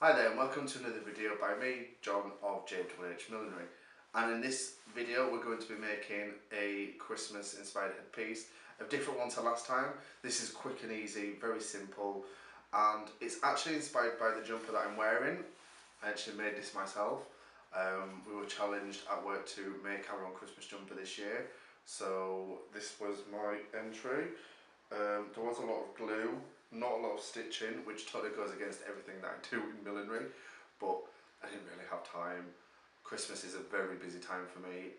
Hi there and welcome to another video by me, John of JWH Millinery. And in this video we're going to be making a Christmas inspired headpiece, a different one to last time. This is quick and easy, very simple, and it's actually inspired by the jumper that I'm wearing. I actually made this myself. We were challenged at work to make our own Christmas jumper this year, so this was my entry. There was a lot of glue, not a lot of stitching, which totally goes against everything that I do in millinery, but I didn't really have time. Christmas is a very busy time for me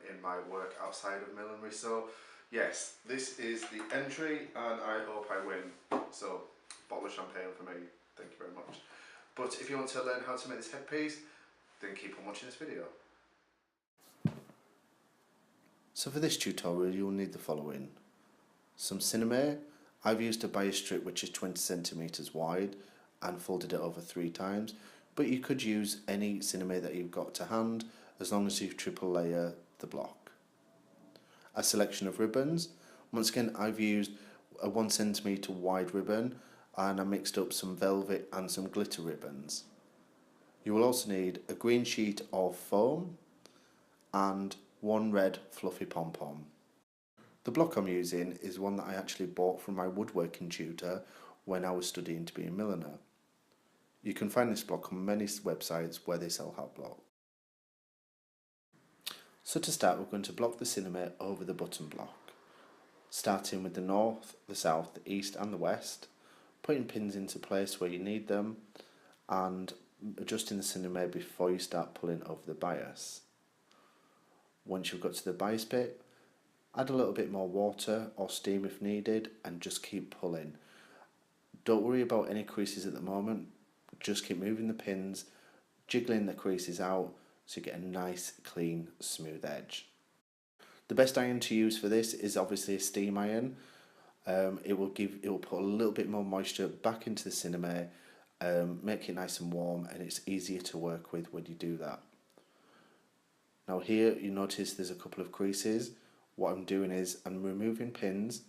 in my work outside of millinery, so yes, this is the entry and I hope I win. So, bottle of champagne for me, thank you very much. But if you want to learn how to make this headpiece, then keep on watching this video. So for this tutorial you'll need the following. Some cinema. I've used a bias strip which is 20 centimeters wide and folded it over 3 times, but you could use any cinema that you've got to hand as long as you triple layer the block. A selection of ribbons. Once again, I've used a 1 centimeter wide ribbon and I mixed up some velvet and some glitter ribbons. You will also need a green sheet of foam and 1 red fluffy pom-pom. The block I'm using is one that I actually bought from my woodworking tutor when I was studying to be a milliner. You can find this block on many websites where they sell hot block. So to start, we're going to block the cinema over the button block, starting with the north, the south, the east and the west, putting pins into place where you need them and adjusting the cinema before you start pulling over the bias. Once you've got to the bias bit, add a little bit more water or steam if needed and just keep pulling. Don't worry about any creases at the moment, just keep moving the pins, jiggling the creases out so you get a nice, clean, smooth edge. The best iron to use for this is obviously a steam iron. It will put a little bit more moisture back into the cinema, make it nice and warm, and it's easier to work with when you do that. Now here you notice there's a couple of creases. What I'm doing is I'm removing pins,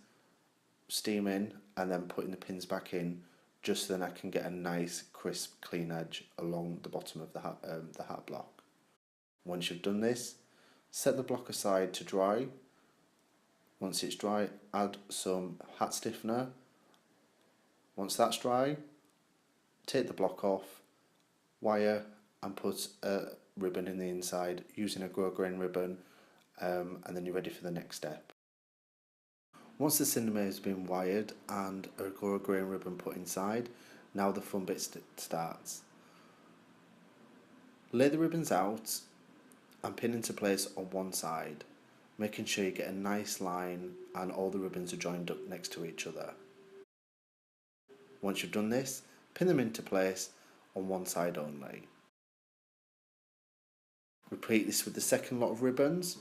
steaming and then putting the pins back in just so then I can get a nice crisp clean edge along the bottom of the hat block. Once you've done this, set the block aside to dry. Once it's dry, add some hat stiffener. Once that's dry, take the block off, wire and put a ribbon in the inside using a grosgrain ribbon. And then you're ready for the next step. Once the cinema has been wired and a grosgrain ribbon put inside, now the fun bit starts. Lay the ribbons out and pin into place on one side, making sure you get a nice line and all the ribbons are joined up next to each other. Once you've done this, pin them into place on one side only. Repeat this with the second lot of ribbons.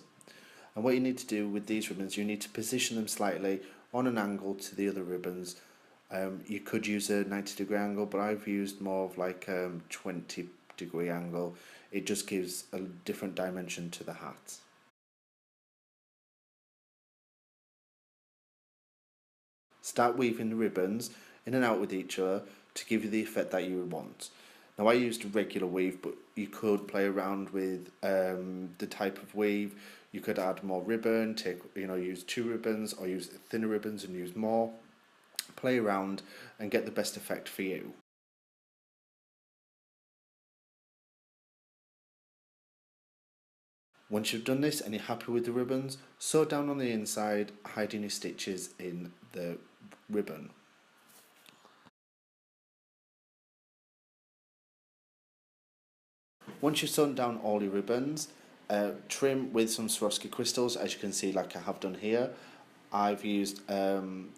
And what you need to do with these ribbons, you need to position them slightly on an angle to the other ribbons. You could use a 90-degree angle, but I've used more of like 20-degree angle. It just gives a different dimension to the hat. Start weaving the ribbons in and out with each other to give you the effect that you would want. Now I used a regular weave, but you could play around with the type of weave. You could add more ribbon, use 2 ribbons or use thinner ribbons and use more. Play around and get the best effect for you. Once you've done this and you're happy with the ribbons, sew down on the inside, hiding your stitches in the ribbon. Once you've sewn down all your ribbons, trim with some Swarovski crystals, as you can see like I have done here. I've used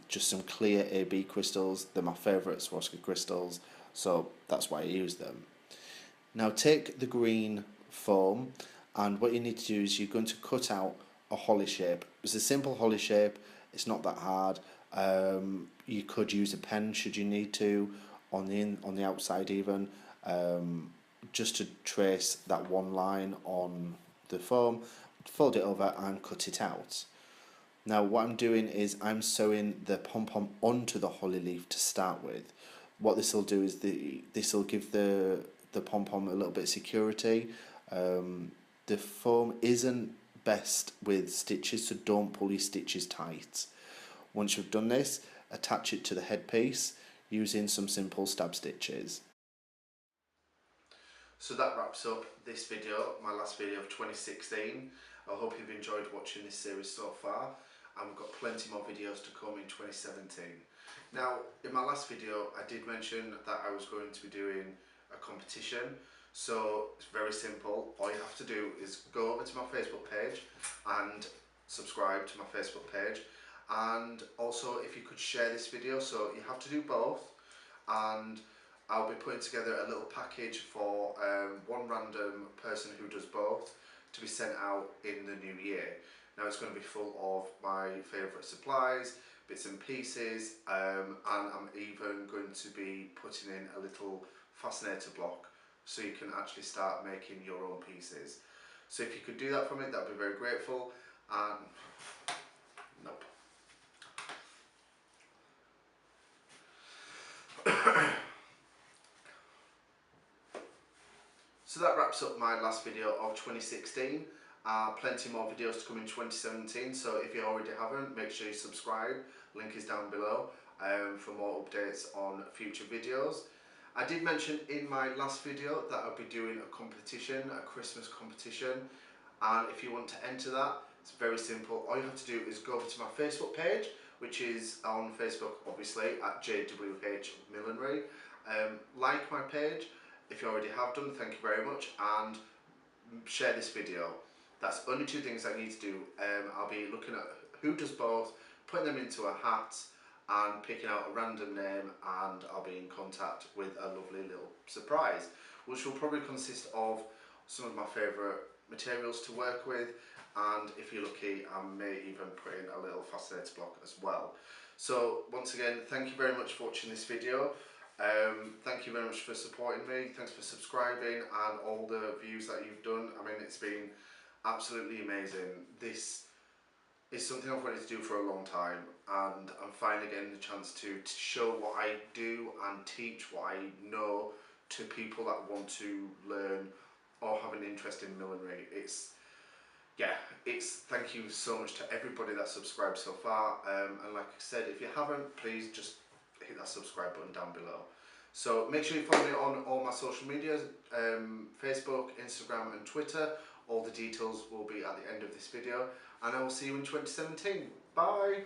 just some clear AB crystals. They're my favourite Swarovski crystals, so that's why I use them. Now take the green foam and what you need to do is you're going to cut out a holly shape. It's a simple holly shape, it's not that hard. You could use a pen should you need to on the outside even. Just to trace that one line on the foam, fold it over and cut it out. Now what I'm doing is I'm sewing the pom-pom onto the holly leaf to start with. what this will do is this will give the pom-pom a little bit of security. The foam isn't best with stitches, so don't pull your stitches tight. Once you've done this, attach it to the headpiece using some simple stab stitches. So that wraps up this video, my last video of 2016. I hope you've enjoyed watching this series so far, and we've got plenty more videos to come in 2017. Now, in my last video I did mention that I was going to be doing a competition, so it's very simple. All you have to do is go over to my Facebook page and subscribe to my Facebook page, and also if you could share this video, so you have to do both, and I'll be putting together a little package for one random person who does both to be sent out in the new year. Now it's going to be full of my favourite supplies, bits and pieces, and I'm even going to be putting in a little fascinator block so you can actually start making your own pieces. So if you could do that for me, that would be very grateful. And nope. So that wraps up my last video of 2016. Plenty more videos to come in 2017, so if you already haven't, make sure you subscribe. Link is down below for more updates on future videos. I did mention in my last video that I'll be doing a competition, a Christmas competition, and if you want to enter that, it's very simple. All you have to do is go over to my Facebook page, which is on Facebook obviously at JWH Millinery. Like my page if you already have done, thank you very much, and share this video. That's only two things I need to do. I'll be looking at who does both, putting them into a hat and picking out a random name, and I'll be in contact with a lovely little surprise, which will probably consist of some of my favourite materials to work with, and if you're lucky I may even put in a little fascinator block as well. So once again, thank you very much for watching this video. Thank you very much for supporting me, thanks for subscribing and all the views that you've done. I mean, it's been absolutely amazing. This is something I've wanted to do for a long time, and I'm finally getting the chance to show what I do and teach what I know to people that want to learn or have an interest in millinery. Thank you so much to everybody that subscribed so far, and like I said, if you haven't, please just hit that subscribe button down below. So make sure you follow me on all my social medias, Facebook, Instagram and Twitter. All the details will be at the end of this video, and I will see you in 2017. Bye!